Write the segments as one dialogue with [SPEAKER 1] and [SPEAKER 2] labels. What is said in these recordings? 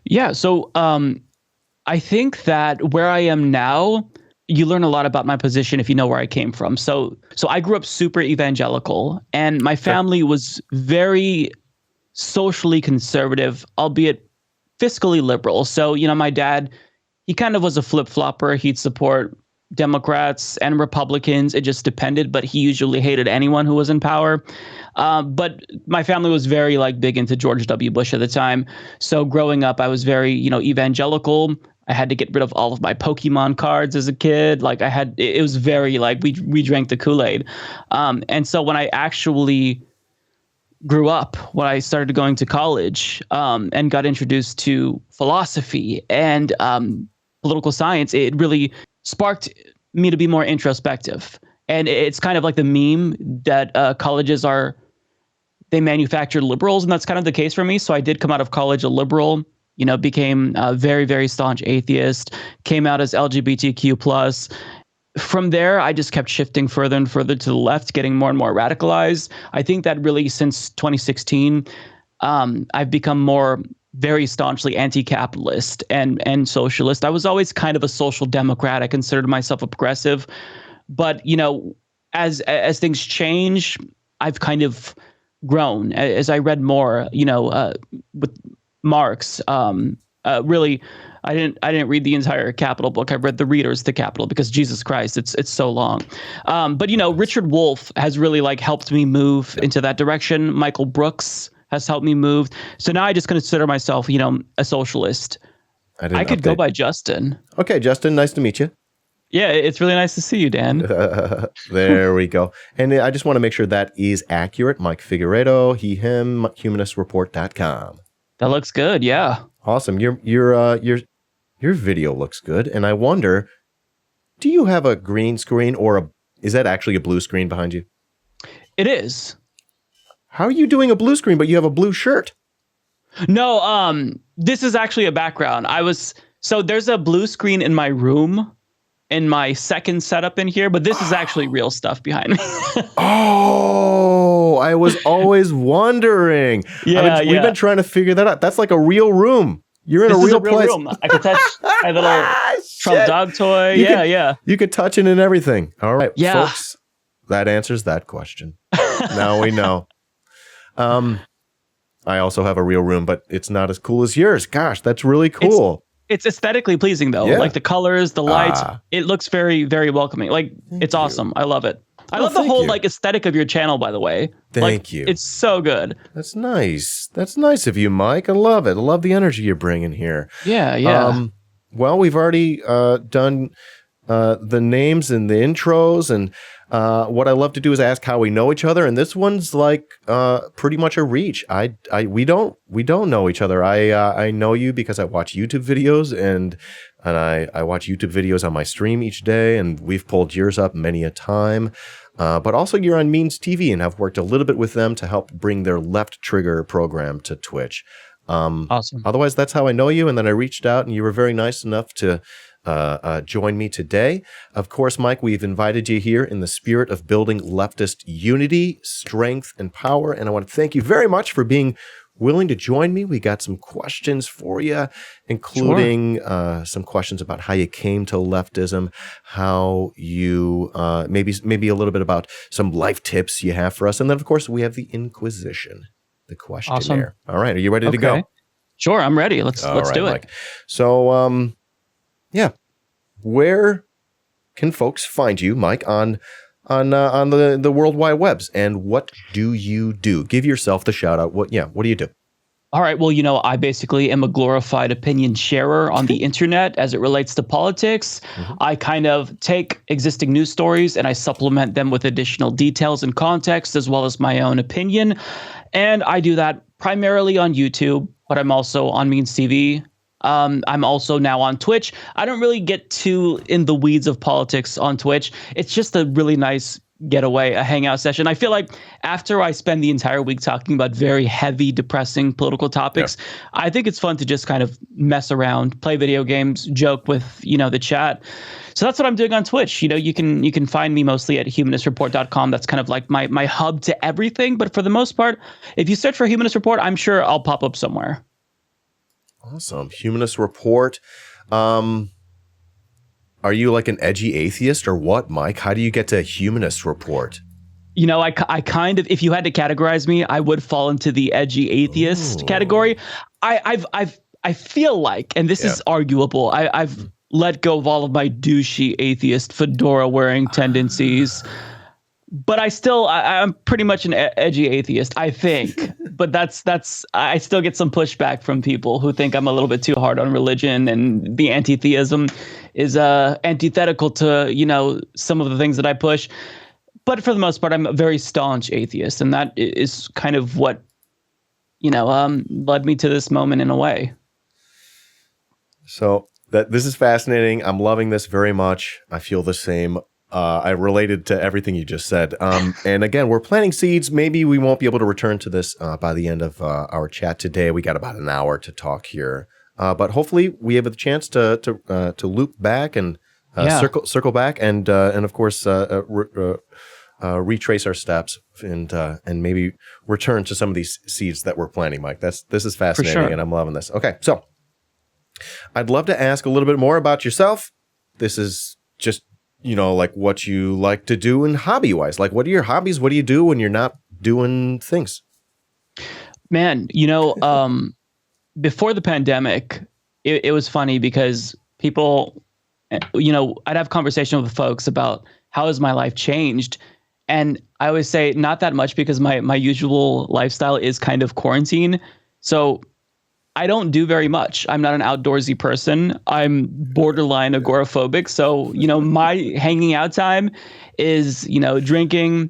[SPEAKER 1] Yeah. So I think that where I am now, you learn a lot about my position if you know where I came from. So I grew up super evangelical, and my
[SPEAKER 2] Sure.
[SPEAKER 1] family was very socially conservative, albeit fiscally liberal. So, my dad, he kind of was a flip-flopper. He'd support Democrats and Republicans. It just depended, but he usually hated anyone who was in power. But my family was very big into George W. Bush at the time. So growing up, I was very, evangelical. I had to get rid of all of my Pokemon cards as a kid. It was very we drank the Kool-Aid. And so when I actually grew up, when I started going to college and got introduced to philosophy and political science, it really sparked me to be more introspective. And it's kind of like the meme that colleges they manufacture liberals, and that's kind of the case for me. So I did come out of college a liberal, became a very, very staunch atheist, came out as LGBTQ+. From there, I just kept shifting further and further to the left, getting more and more radicalized. I think that really since 2016, I've become more very staunchly anti-capitalist and socialist. I was always kind of a social democrat. I considered myself a progressive. But, as things change, I've kind of grown as I read more, with Marx. Really, I didn't read the entire Capital book. I read the Readers to Capital because Jesus Christ, it's so long. But Richard Wolff has really helped me move into that direction. Michael Brooks has helped me move. So now I just consider myself, a socialist. I could go by Justin.
[SPEAKER 2] Okay, Justin, nice to meet you.
[SPEAKER 1] Yeah, it's really nice to see you, Dan.
[SPEAKER 2] There we go. And I just want to make sure that is accurate. Mike Figueredo, he, him, humanistreport.com.
[SPEAKER 1] That looks good. Yeah.
[SPEAKER 2] Awesome. Your video looks good. And I wonder, do you have a green screen or is that actually a blue screen behind you?
[SPEAKER 1] It is.
[SPEAKER 2] How are you doing a blue screen, but you have a blue shirt?
[SPEAKER 1] No, this is actually a background. So there's a blue screen in my room in my second setup in here, but this is actually real stuff behind me.
[SPEAKER 2] Oh, I was always wondering. We've been trying to figure that out. That's like a real room. You're in a real place.
[SPEAKER 1] Room. I could touch my little Trump dog toy. Yeah.
[SPEAKER 2] You could touch it and everything. All right,
[SPEAKER 1] yeah.
[SPEAKER 2] Folks, that answers that question. Now we know. I also have a real room, but it's not as cool as yours. Gosh, that's really cool.
[SPEAKER 1] It's aesthetically pleasing, though. Yeah. The colors, the lights, it looks very, very welcoming. It's awesome. I love it. I love the whole aesthetic of your channel, by the way.
[SPEAKER 2] Thank you.
[SPEAKER 1] It's so good.
[SPEAKER 2] That's nice. That's nice of you, Mike. I love it. I love the energy you're bringing here.
[SPEAKER 1] Yeah.
[SPEAKER 2] Well, we've already done the names and the intros, and what I love to do is ask how we know each other, and this one's pretty much a reach. We don't know each other. I know you because I watch YouTube videos, and I watch YouTube videos on my stream each day, and we've pulled yours up many a time. But also you're on Means TV, and I've worked a little bit with them to help bring their Left Trigger program to Twitch.
[SPEAKER 1] Awesome.
[SPEAKER 2] Otherwise, that's how I know you, and then I reached out, and you were very nice enough to join me today. Of course, Mike, we've invited you here in the spirit of building leftist unity, strength, and power. And I want to thank you very much for being willing to join me. We got some questions for you, including some questions about how you came to leftism, how you maybe a little bit about some life tips you have for us. And then, of course, we have the Inquisition, the questionnaire.
[SPEAKER 1] Awesome.
[SPEAKER 2] All right. Are you ready to go?
[SPEAKER 1] Sure. I'm ready. Let's do it.
[SPEAKER 2] Mike. So, where can folks find you, Mike, on the World Wide Webs, and what do you do? Give yourself the shout out. What do you do?
[SPEAKER 1] All right. Well, I basically am a glorified opinion sharer on the internet as it relates to politics. Mm-hmm. I kind of take existing news stories and I supplement them with additional details and context, as well as my own opinion. And I do that primarily on YouTube, but I'm also on Means TV. I'm also now on Twitch. I don't really get too in the weeds of politics on Twitch. It's just a really nice getaway, a hangout session. I feel like after I spend the entire week talking about very heavy, depressing political topics, I think it's fun to just kind of mess around, play video games, joke with, the chat. So that's what I'm doing on Twitch. You can find me mostly at humanistreport.com. That's kind of like my hub to everything. But for the most part, if you search for Humanist Report, I'm sure I'll pop up somewhere.
[SPEAKER 2] Awesome. Humanist Report. Are you like an edgy atheist or what, Mike? How do you get to Humanist Report?
[SPEAKER 1] You know, I kind of, if you had to categorize me, I would fall into the edgy atheist category. I feel like, and this is arguable, I've let go of all of my douchey atheist fedora wearing tendencies, but I'm pretty much an edgy atheist, I think. But I still get some pushback from people who think I'm a little bit too hard on religion, and the anti-theism is antithetical to, you know, some of the things that I push. But for the most part, I'm a very staunch atheist, and that is kind of what, you know, led me to this moment in a way.
[SPEAKER 2] So this is fascinating. I'm loving this very much. I feel the same. I related to everything you just said. And again, we're planting seeds. Maybe we won't be able to return to this by the end of our chat today. We got about an hour to talk here, but hopefully we have a chance to loop back and circle back and of course retrace our steps and maybe return to some of these seeds that we're planting, Mike. This is fascinating, and I'm loving this. Okay, so I'd love to ask a little bit more about yourself. This is just, you know, like what you like to do and hobby-wise. Like, what are your hobbies? What do you do when you're not doing things?
[SPEAKER 1] Man, you know, before the pandemic, it was funny because people, you know, I'd have conversations with folks about how has my life changed. And I always say not that much because my usual lifestyle is kind of quarantine. So I don't do very much. I'm not an outdoorsy person. I'm borderline agoraphobic. So, you know, my hanging out time is, you know, drinking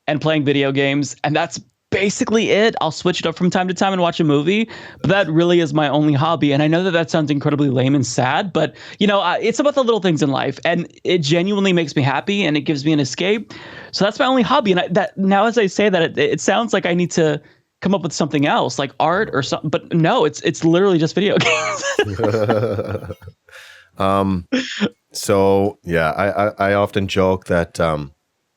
[SPEAKER 1] and playing video games. And that's basically it. I'll switch it up from time to time and watch a movie. But that really is my only hobby. And I know that sounds incredibly lame and sad, but, you know, it's about the little things in life. And it genuinely makes me happy and it gives me an escape. So that's my only hobby. And that now, as I say that, it sounds like I need to come up with something else like art or something, but no, it's literally just video games.
[SPEAKER 2] So yeah, I often joke that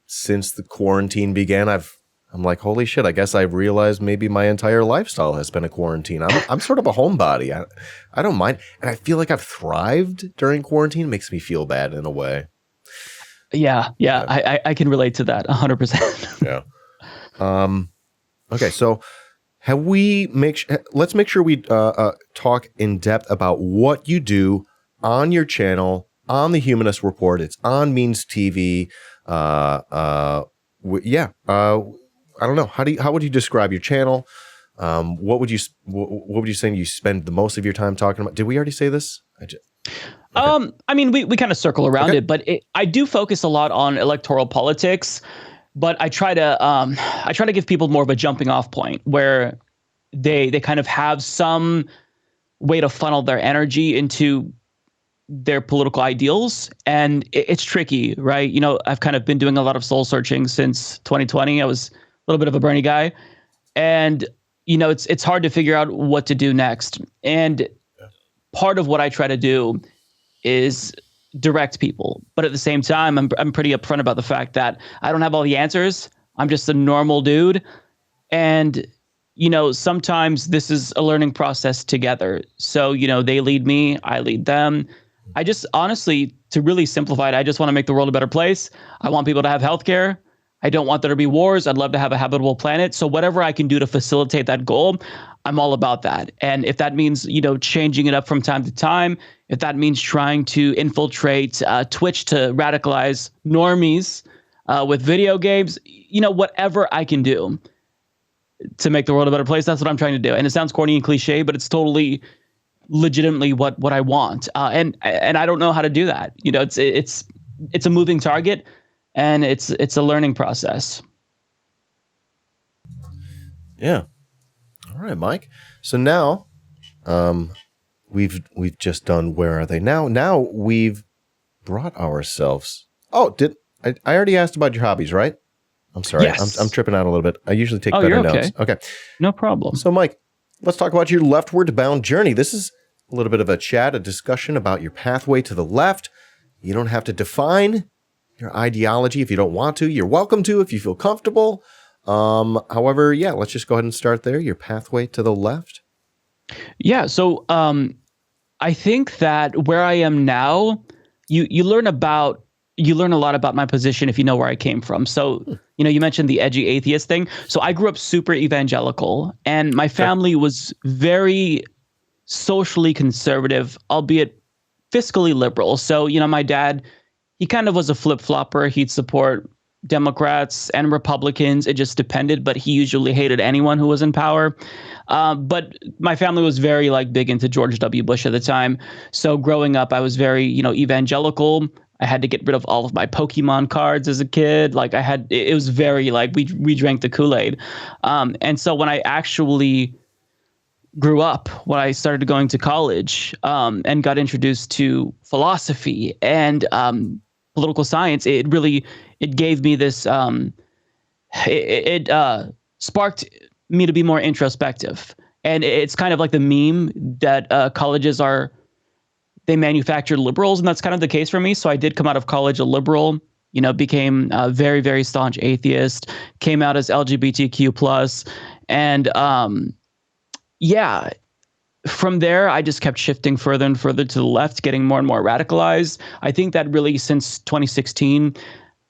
[SPEAKER 2] since the quarantine began, I'm like, holy shit, I guess I've realized maybe my entire lifestyle has been a quarantine. I'm sort of a homebody. I don't mind, and I feel like I've thrived during quarantine. It makes me feel bad in a way.
[SPEAKER 1] Yeah. I can relate to that 100%.
[SPEAKER 2] Yeah. Okay, so let's make sure we talk in depth about what you do on your channel, on the Humanist Report. It's on Means TV. I don't know. How would you describe your channel? What would you say you spend the most of your time talking about? Did we already say this? Okay.
[SPEAKER 1] I mean, we kind of circle around it, but I do focus a lot on electoral politics. But I try to give people more of a jumping off point where they kind of have some way to funnel their energy into their political ideals. And it's tricky, right? You know, I've kind of been doing a lot of soul searching since 2020. I was a little bit of a Bernie guy. And, you know, it's hard to figure out what to do next. And part of what I try to do is direct people, but at the same time, I'm pretty upfront about the fact that I don't have all the answers. I'm just a normal dude, and you know, sometimes this is a learning process together. So you know, they lead me, I lead them. I just honestly, to really simplify it, I just want to make the world a better place. I want people to have healthcare. I don't want there to be wars. I'd love to have a habitable planet. So whatever I can do to facilitate that goal, I'm all about that. And if that means, you know, changing it up from time to time, if that means trying to infiltrate Twitch to radicalize normies with video games, you know, whatever I can do to make the world a better place, that's what I'm trying to do. And it sounds corny and cliche, but it's totally legitimately what I want. And I don't know how to do that. You know, it's a moving target. And it's a learning process.
[SPEAKER 2] Yeah. All right, Mike. So now, we've just done Where Are They Now? Now we've brought ourselves. Oh, did I already asked about your hobbies, right? I'm sorry.
[SPEAKER 1] Yes.
[SPEAKER 2] I'm tripping out a little bit. I usually take better notes. Okay.
[SPEAKER 1] No problem.
[SPEAKER 2] So, Mike, let's talk about your leftward bound journey. This is a little bit of a chat, a discussion about your pathway to the left. You don't have to define your ideology if you don't want to. You're welcome to if you feel comfortable. However, yeah, let's just go ahead and start there. Your pathway to the left.
[SPEAKER 1] Yeah. So I think that where I am now, you learn a lot about my position if you know where I came from. So, you mentioned the edgy atheist thing. So I grew up super evangelical, and my
[SPEAKER 2] Okay.
[SPEAKER 1] family was very socially conservative, albeit fiscally liberal. So, my dad, he kind of was a flip-flopper. He'd support Democrats and Republicans. It just depended, but he usually hated anyone who was in power. But my family was very big into George W. Bush at the time. So growing up, I was very, evangelical. I had to get rid of all of my Pokemon cards as a kid. It was very we drank the Kool-Aid. And so when I actually grew up, when I started going to college, and got introduced to philosophy and political science, it gave me this, sparked me to be more introspective. And it's kind of like the meme that colleges they manufacture liberals, and that's kind of the case for me. So I did come out of college a liberal, became a very, very staunch atheist, came out as LGBTQ plus, and yeah, from there, I just kept shifting further and further to the left, getting more and more radicalized. I think that really since 2016,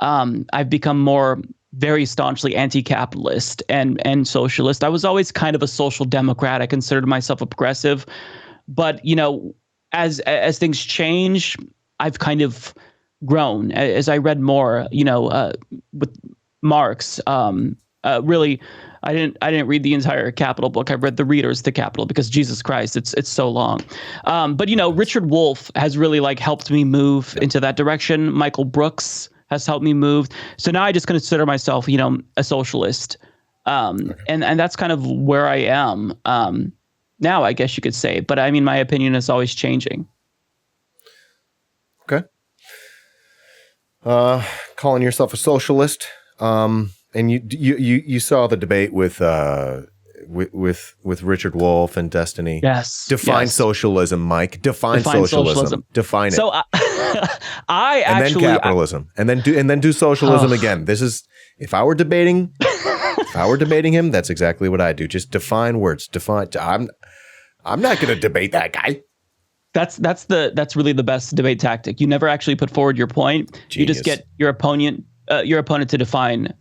[SPEAKER 1] I've become more very staunchly anti-capitalist and socialist. I was always kind of a social democrat. I considered myself a progressive, but as things change, I've kind of grown as I read more. With Marx, really. I didn't read the entire Capital book. I read the readers to Capital because Jesus Christ, it's so long. But Richard Wolff has really helped me move into that direction. Michael Brooks has helped me move. So now I just consider myself, a socialist. And that's kind of where I am now, I guess you could say. But I mean, my opinion is always changing.
[SPEAKER 2] Okay. Calling yourself a socialist. And you saw the debate with Richard Wolff and Destiny.
[SPEAKER 1] Yes.
[SPEAKER 2] Define socialism, Mike. Define socialism. Define it.
[SPEAKER 1] So I
[SPEAKER 2] and
[SPEAKER 1] actually
[SPEAKER 2] then capitalism, and then do socialism again. This is if I were debating him, that's exactly what I do. Just define words. Define. I'm not going to debate that guy.
[SPEAKER 1] That's really the best debate tactic. You never actually put forward your point.
[SPEAKER 2] Genius.
[SPEAKER 1] You just get your opponent to define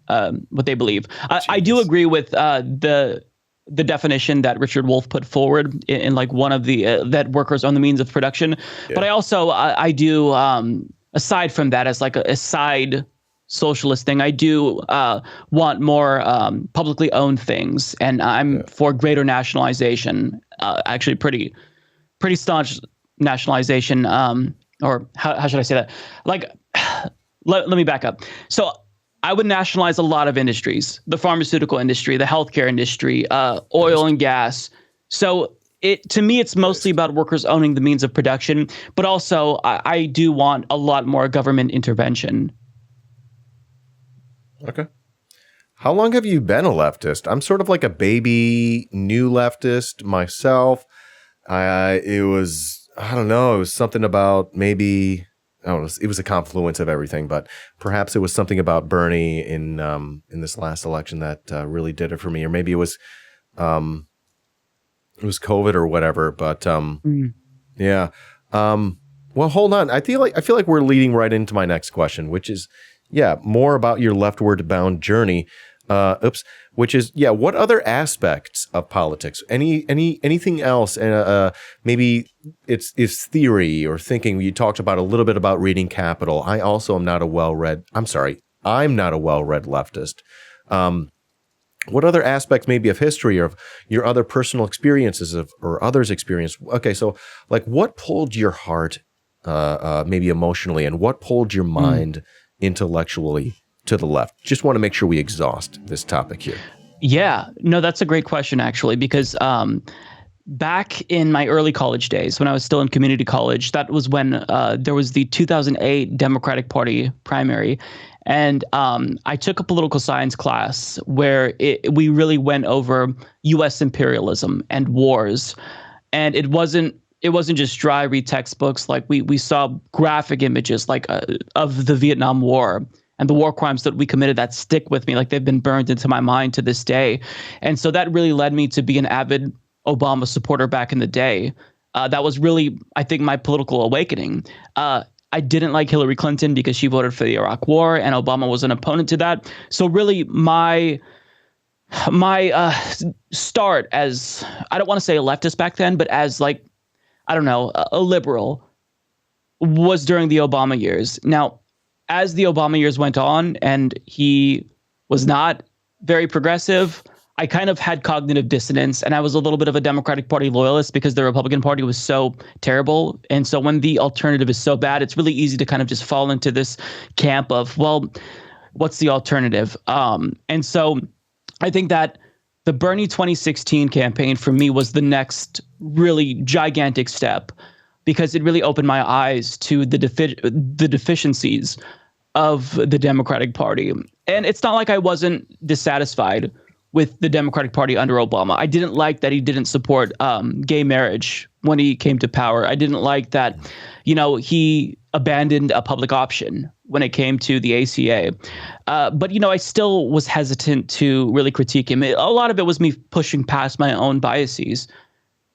[SPEAKER 1] what they believe. I do agree with the definition that Richard Wolff put forward in one of the that workers own the means of production. Yeah. But I also I do aside from that, as a side socialist thing, I do want more publicly owned things, and I'm for greater nationalization. Actually, pretty staunch nationalization. Or how should I say that? Let me back up. So I would nationalize a lot of industries: the pharmaceutical industry, the healthcare industry, oil and gas. So to me, it's mostly about workers owning the means of production, but also I do want a lot more government intervention.
[SPEAKER 2] Okay. How long have you been a leftist? I'm sort of like a baby new leftist myself. It was something about maybe, I don't know, it was a confluence of everything, but perhaps it was something about Bernie in this last election that really did it for me, or maybe it was COVID or whatever. But yeah. Well, hold on. I feel like we're leading right into my next question, which is more about your leftward bound journey. Which is, what other aspects of politics, anything else, maybe it's theory or thinking. You talked about a little bit about reading Capital. I also am not a well-read leftist. What other aspects maybe of history or of your other personal experiences or others' experience? Okay, so what pulled your heart maybe emotionally, and what pulled your mind intellectually to the left? Just want to make sure we exhaust this topic here.
[SPEAKER 1] Yeah, no, that's a great question, actually, because back in my early college days, when I was still in community college, that was when there was the 2008 Democratic Party primary. And I took a political science class where we really went over U.S. imperialism and wars. And it wasn't just dry read textbooks. We saw graphic images of the Vietnam War and the war crimes that we committed that stick with me. They've been burned into my mind to this day. And so that really led me to be an avid Obama supporter back in the day. That was really, I think, my political awakening. I didn't like Hillary Clinton because she voted for the Iraq War, and Obama was an opponent to that. So really, my start as, I don't want to say a leftist back then, but as like, I don't know, a liberal was during the Obama years. Now, as the Obama years went on and he was not very progressive, I kind of had cognitive dissonance, and I was a little bit of a Democratic Party loyalist because the Republican Party was so terrible. And so when the alternative is so bad, it's really easy to kind of just fall into this camp of, well, what's the alternative? And so I think that the Bernie 2016 campaign for me was the next really gigantic step, because it really opened my eyes to the deficiencies of the Democratic Party. And it's not like I wasn't dissatisfied with the Democratic Party under Obama. I didn't like that he didn't support gay marriage when he came to power. I didn't like that, he abandoned a public option when it came to the ACA. But, I still was hesitant to really critique him. A lot of it was me pushing past my own biases.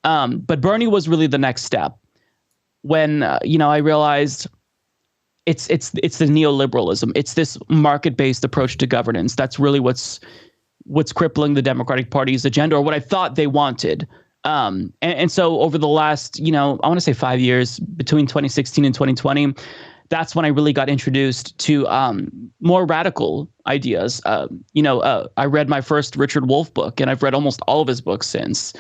[SPEAKER 1] But Bernie was really the next step when, I realized it's the neoliberalism. It's this market-based approach to governance. That's really what's crippling the Democratic Party's agenda, or what I thought they wanted. And so over the last, I want to say 5 years, between 2016 and 2020, that's when I really got introduced to more radical ideas. I read my first Richard Wolff book, and I've read almost all of his books since.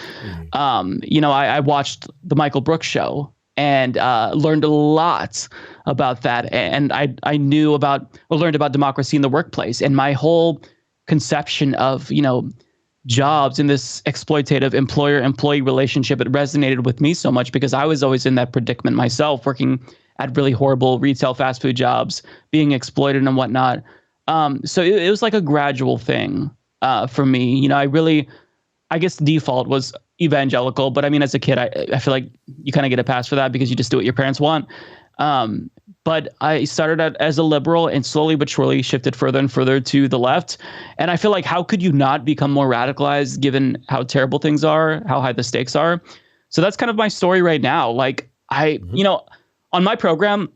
[SPEAKER 1] I watched the Michael Brooks show and learned a lot about that. And I learned about democracy in the workplace, and my whole conception of, jobs in this exploitative employer-employee relationship. It resonated with me so much because I was always in that predicament myself, working at really horrible retail fast food jobs, being exploited and whatnot. So it was like a gradual thing for me. I guess default was evangelical, but I mean, as a kid, I feel like you kind of get a pass for that because you just do what your parents want. But I started out as a liberal and slowly but surely shifted further and further to the left. And I feel like, how could you not become more radicalized given how terrible things are, how high the stakes are? So that's kind of my story right now. Like on my program,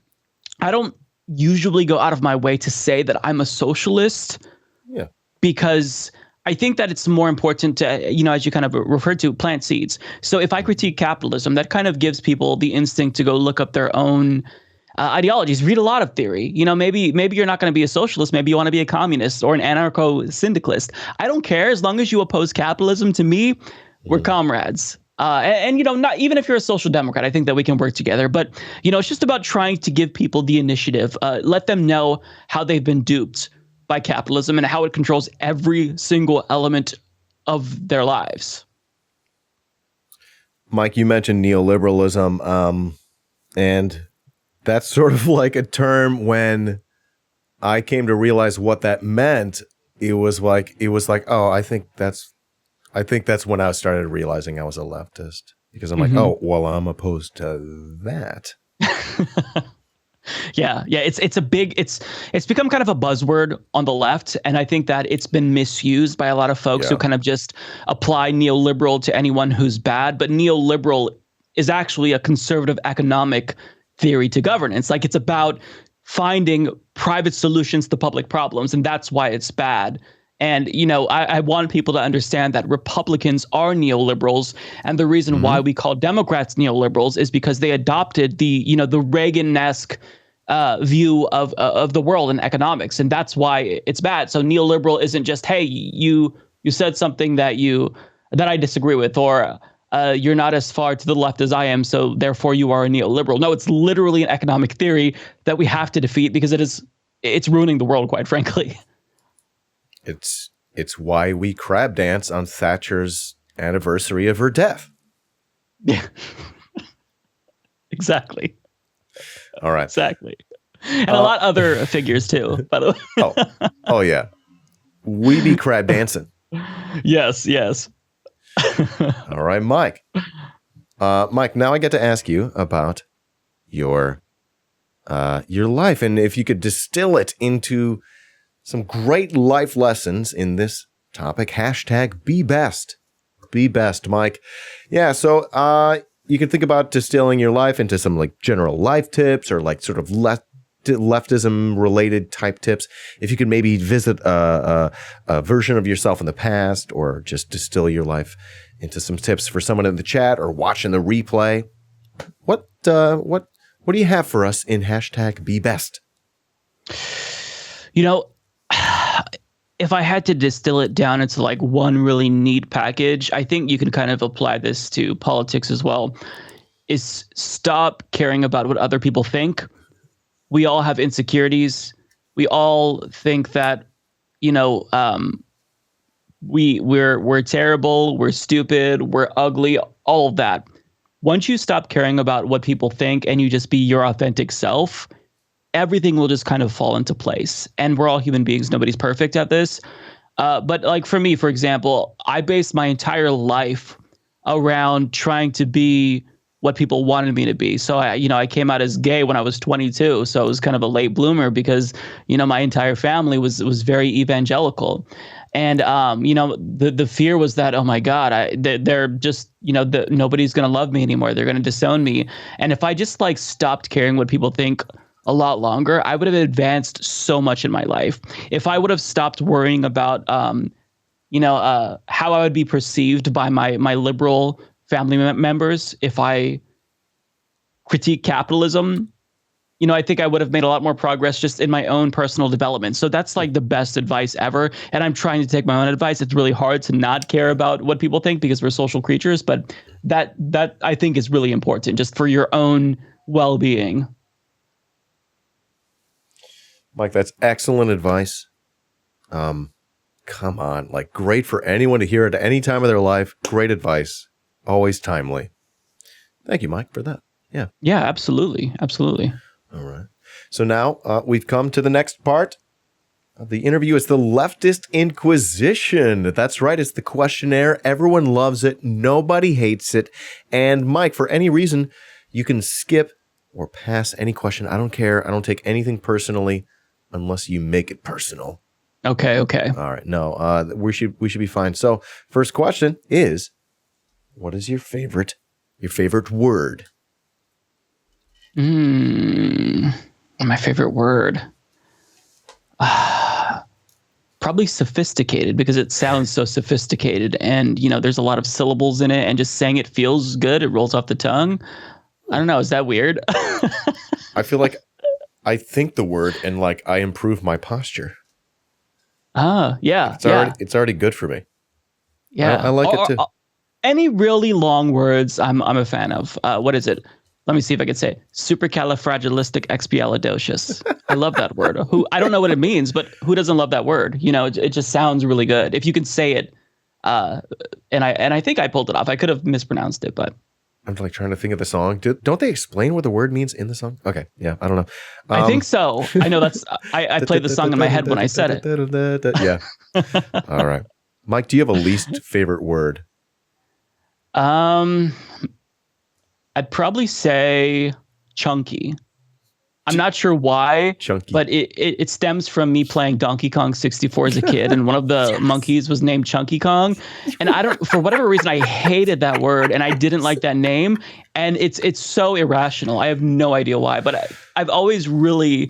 [SPEAKER 1] I don't usually go out of my way to say that I'm a socialist.
[SPEAKER 2] Yeah.
[SPEAKER 1] Because I think that it's more important to, as you kind of referred to, plant seeds. So if I critique capitalism, that kind of gives people the instinct to go look up their own ideologies, read a lot of theory. Maybe you're not going to be a socialist. Maybe you want to be a communist or an anarcho-syndicalist. I don't care. As long as you oppose capitalism, to me, we're comrades. Not even if you're a social democrat, I think that we can work together. But, it's just about trying to give people the initiative, let them know how they've been duped by capitalism and how it controls every single element of their lives.
[SPEAKER 2] Mike, you mentioned neoliberalism, and that's sort of like a term when I came to realize what that meant. It was like, oh, I think that's when I started realizing I was a leftist, because I'm like, oh, well, I'm opposed to that.
[SPEAKER 1] Yeah. It's become kind of a buzzword on the left. And I think that it's been misused by a lot of folks who kind of just apply neoliberal to anyone who's bad. But neoliberal is actually a conservative economic theory to governance. Like, it's about finding private solutions to public problems. And that's why it's bad. And, I want people to understand that Republicans are neoliberals. And the reason why we call Democrats neoliberals is because they adopted the Reagan-esque view of the world and economics. And that's why it's bad. So neoliberal isn't just, hey, you said something that I disagree with, or you're not as far to the left as I am, so therefore you are a neoliberal. No, it's literally an economic theory that we have to defeat because it's ruining the world, quite frankly.
[SPEAKER 2] It's why we crab dance on Thatcher's anniversary of her death.
[SPEAKER 1] Yeah. Exactly.
[SPEAKER 2] All right.
[SPEAKER 1] Exactly. And a lot of other figures too, by the way.
[SPEAKER 2] Oh yeah. We be crab dancing.
[SPEAKER 1] Yes.
[SPEAKER 2] All right, Mike. Mike, now I get to ask you about your life, and if you could distill it into some great life lessons in this topic, #BeBest. Be best, Mike. Yeah, so you can think about distilling your life into some like general life tips or like sort of leftism related type tips. If you could maybe visit a version of yourself in the past, or just distill your life into some tips for someone in the chat or watching the replay, what do you have for us in hashtag Be Best?
[SPEAKER 1] You know, if I had to distill it down into like one really neat package, I think you can kind of apply this to politics as well, is stop caring about what other people think. We all have insecurities. We all think that, you know, we're terrible, we're stupid, we're ugly, all of that. Once you stop caring about what people think and you just be your authentic self, everything will just kind of fall into place. And we're all human beings. Nobody's perfect at this. But like for me, for example, I based my entire life around trying to be what people wanted me to be. So I came out as gay when I was 22. So it was kind of a late bloomer because, my entire family was very evangelical. And, the fear was that, oh my God, they're just, nobody's going to love me anymore. They're going to disown me. And if I just like stopped caring what people think a lot longer, I would have advanced so much in my life. If I would have stopped worrying about, how I would be perceived by my liberal family members, if I critique capitalism, I think I would have made a lot more progress just in my own personal development. So that's like the best advice ever. And I'm trying to take my own advice. It's really hard to not care about what people think because we're social creatures, but that I think is really important just for your own well-being.
[SPEAKER 2] Mike, that's excellent advice. Come on, like great for anyone to hear at any time of their life. Great advice. Always timely. Thank you, Mike, for that. Yeah.
[SPEAKER 1] Yeah, absolutely. Absolutely.
[SPEAKER 2] All right. So now we've come to the next part of the interview. It's the Leftist Inquisition. That's right. It's the questionnaire. Everyone loves it. Nobody hates it. And Mike, for any reason, you can skip or pass any question. I don't care. I don't take anything personally unless you make it personal.
[SPEAKER 1] Okay.
[SPEAKER 2] All right. No, we should be fine. So first question is, what is your favorite word?
[SPEAKER 1] My favorite word. Probably sophisticated, because it sounds so sophisticated and, there's a lot of syllables in it and just saying it feels good. It rolls off the tongue. I don't know. Is that weird?
[SPEAKER 2] I feel like I think the word and like I improve my posture.
[SPEAKER 1] Yeah.
[SPEAKER 2] It's already good for me.
[SPEAKER 1] Yeah.
[SPEAKER 2] I like it too.
[SPEAKER 1] Any really long words I'm a fan of. What is it? Let me see if I can say it. Supercalifragilisticexpialidocious. I love that word. I don't know what it means, but who doesn't love that word? It just sounds really good. If you can say it, and I think I pulled it off. I could have mispronounced it, but
[SPEAKER 2] I'm like trying to think of the song. Don't they explain what the word means in the song? Okay, yeah, I don't know.
[SPEAKER 1] I think so. I know that's. I played the song in my head when I said it.
[SPEAKER 2] Yeah. All right, Mike. Do you have a least favorite word?
[SPEAKER 1] I'd probably say chunky. I'm not sure why,
[SPEAKER 2] chunky,
[SPEAKER 1] but it stems from me playing Donkey Kong 64 as a kid, and one of the monkeys was named Chunky Kong, and for whatever reason, I hated that word, and I didn't like that name, and it's so irrational. I have no idea why, but I've always really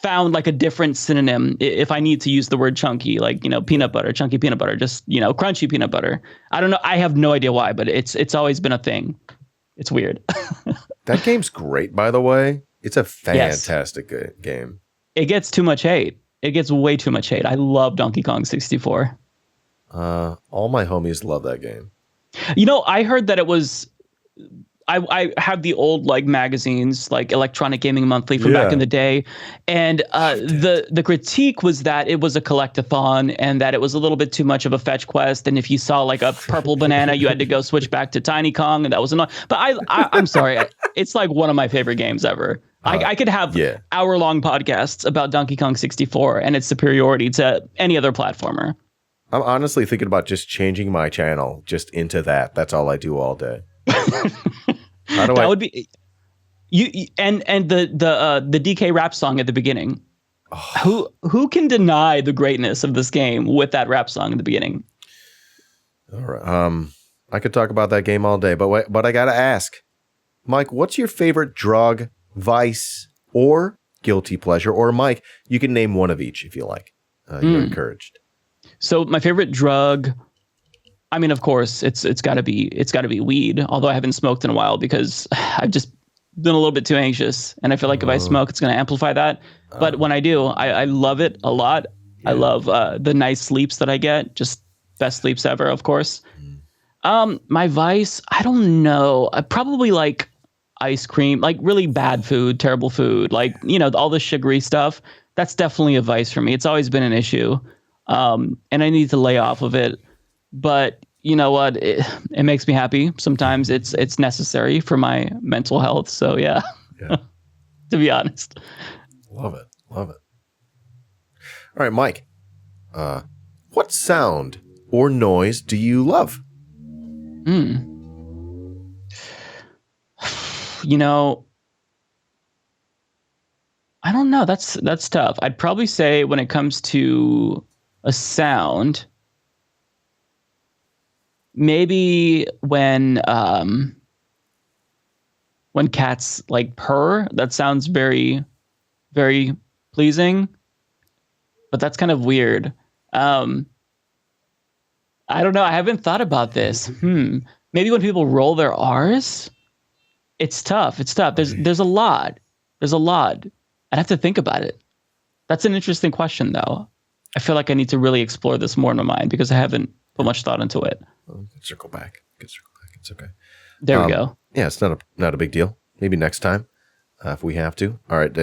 [SPEAKER 1] found like a different synonym if I need to use the word chunky, like, peanut butter, chunky peanut butter, just, crunchy peanut butter. I don't know. I have no idea why, but it's always been a thing. It's weird.
[SPEAKER 2] That game's great, by the way. It's a fantastic game.
[SPEAKER 1] It gets too much hate. It gets way too much hate. I love Donkey Kong 64.
[SPEAKER 2] All my homies love that game.
[SPEAKER 1] I heard that it was... I have the old like magazines, like Electronic Gaming Monthly from back in the day, and the critique was that it was a collectathon and that it was a little bit too much of a fetch quest. And if you saw like a purple banana, you had to go switch back to Tiny Kong, and that was annoying. But I'm sorry, it's like one of my favorite games ever. I could have hour-long podcasts about Donkey Kong 64 and its superiority to any other platformer.
[SPEAKER 2] I'm honestly thinking about just changing my channel just into that. That's all I do all day.
[SPEAKER 1] Would be you and the DK rap song at the beginning. Oh. Who can deny the greatness of this game with that rap song at the beginning?
[SPEAKER 2] All right. I could talk about that game all day, but I got to ask, Mike, what's your favorite drug, vice, or guilty pleasure? Or Mike, you can name one of each if you like. You're encouraged.
[SPEAKER 1] So my favorite drug, I mean, of course, it's got to be weed. Although I haven't smoked in a while because I've just been a little bit too anxious, and I feel like if I smoke, it's going to amplify that. But when I do, I love it a lot. Yeah. I love the nice sleeps that I get. Just best sleeps ever, of course. My vice, I don't know. I probably like ice cream, like really bad food, terrible food, like, all the sugary stuff. That's definitely a vice for me. It's always been an issue. And I need to lay off of it. But you know what? It makes me happy. Sometimes it's necessary for my mental health. So yeah. To be honest.
[SPEAKER 2] Love it. All right, Mike. What sound or noise do you love?
[SPEAKER 1] I don't know. That's tough. I'd probably say when it comes to a sound, maybe when cats like purr, that sounds very, very pleasing, but that's kind of weird. I don't know. I haven't thought about this. Maybe when people roll their R's, it's tough. There's a lot. I'd have to think about it. That's an interesting question, though. I feel like I need to really explore this more in my mind because I haven't put much thought into it.
[SPEAKER 2] Circle back. It's okay.
[SPEAKER 1] There we go.
[SPEAKER 2] Yeah, it's not a big deal. Maybe next time if we have to. All right.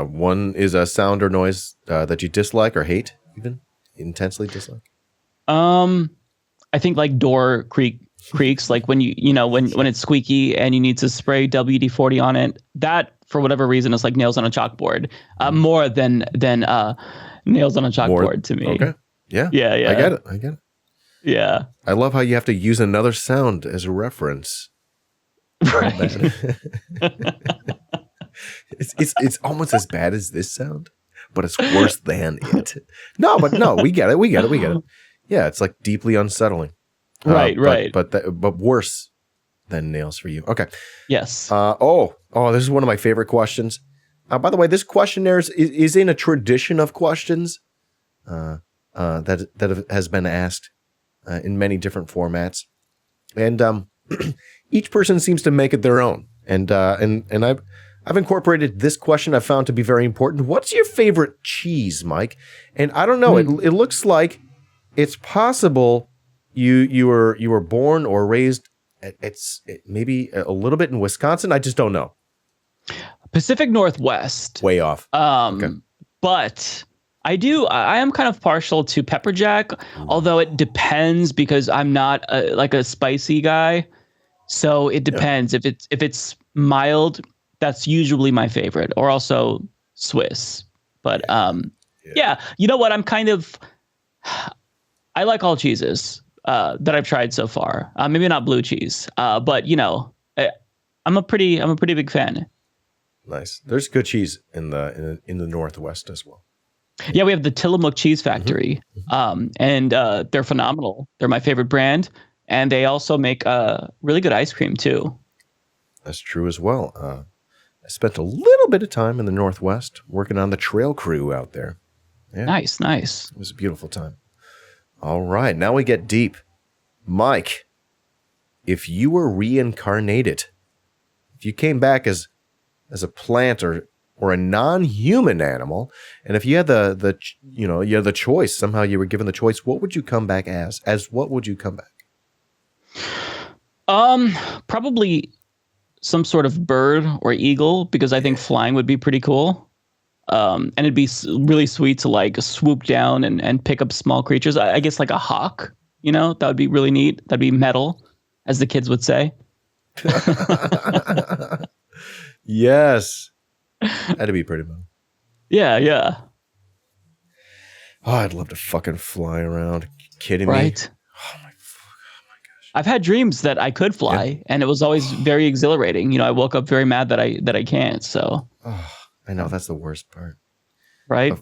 [SPEAKER 2] One is a sound or noise that you dislike or hate, even intensely dislike.
[SPEAKER 1] I think like door creaks, like when when it's squeaky and you need to spray WD-40 on it. That for whatever reason is like nails on a chalkboard. More than nails on a chalkboard to me.
[SPEAKER 2] Okay. Yeah. I get it.
[SPEAKER 1] Yeah.
[SPEAKER 2] I love how you have to use another sound as a reference.
[SPEAKER 1] Right.
[SPEAKER 2] It's almost as bad as this sound, but it's worse than it. No, we get it. Yeah, it's like deeply unsettling.
[SPEAKER 1] Right.
[SPEAKER 2] But worse than nails for you. Okay.
[SPEAKER 1] Yes.
[SPEAKER 2] This is one of my favorite questions. By the way, this questionnaire is in a tradition of questions that has been asked in many different formats, and each person seems to make it their own. And I've incorporated this question I've found to be very important. What's your favorite cheese, Mike? And I don't know. It looks like it's possible you were born or raised. Maybe a little bit in Wisconsin. I just don't know.
[SPEAKER 1] Pacific Northwest.
[SPEAKER 2] Way off.
[SPEAKER 1] Okay. But I am kind of partial to pepper jack, although it depends because I'm not like a spicy guy. So it depends. Yeah. If it's mild, that's usually my favorite, or also Swiss. But yeah, you know what? I like all cheeses that I've tried so far. Maybe not blue cheese, but I'm a pretty big fan.
[SPEAKER 2] Nice. There's good cheese in the Northwest as well.
[SPEAKER 1] Yeah, we have the Tillamook Cheese Factory, and they're phenomenal. They're my favorite brand, and they also make really good ice cream too.
[SPEAKER 2] That's true as well. I spent a little bit of time in the Northwest working on the trail crew out there. Yeah.
[SPEAKER 1] Nice.
[SPEAKER 2] It was a beautiful time. All right, now we get deep. Mike, if you were reincarnated, if you came back as a plant or a non-human animal, and if you had the choice, somehow you were given the choice, what would you come back as? What would you come back?
[SPEAKER 1] Probably some sort of bird or eagle, because I think flying would be pretty cool. And it'd be really sweet to like swoop down and pick up small creatures. I guess like a hawk, that would be really neat. That'd be metal, as the kids would say.
[SPEAKER 2] Yes. That'd be pretty fun.
[SPEAKER 1] Yeah.
[SPEAKER 2] Oh, I'd love to fucking fly around. Are you kidding me?
[SPEAKER 1] Right.
[SPEAKER 2] Oh my gosh.
[SPEAKER 1] I've had dreams that I could fly, and it was always very exhilarating. I woke up very mad that I can't. So.
[SPEAKER 2] Oh, I know, that's the worst part.
[SPEAKER 1] Right.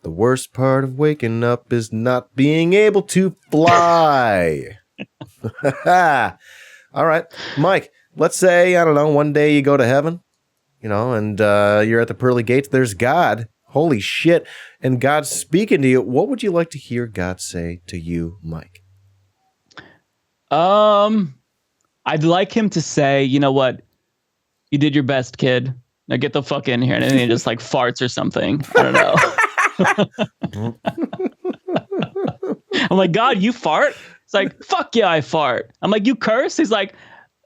[SPEAKER 2] The worst part of waking up is not being able to fly. All right, Mike, let's say, I don't know, one day you go to heaven, and you're at the pearly gates. There's God. Holy shit. And God's speaking to you. What would you like to hear God say to you, Mike?
[SPEAKER 1] I'd like him to say, you know what? You did your best, kid. Now get the fuck in here. And then he just like farts or something. I don't know. I'm like, God, you fart? It's like, fuck yeah, I fart. I'm like, you curse? He's like,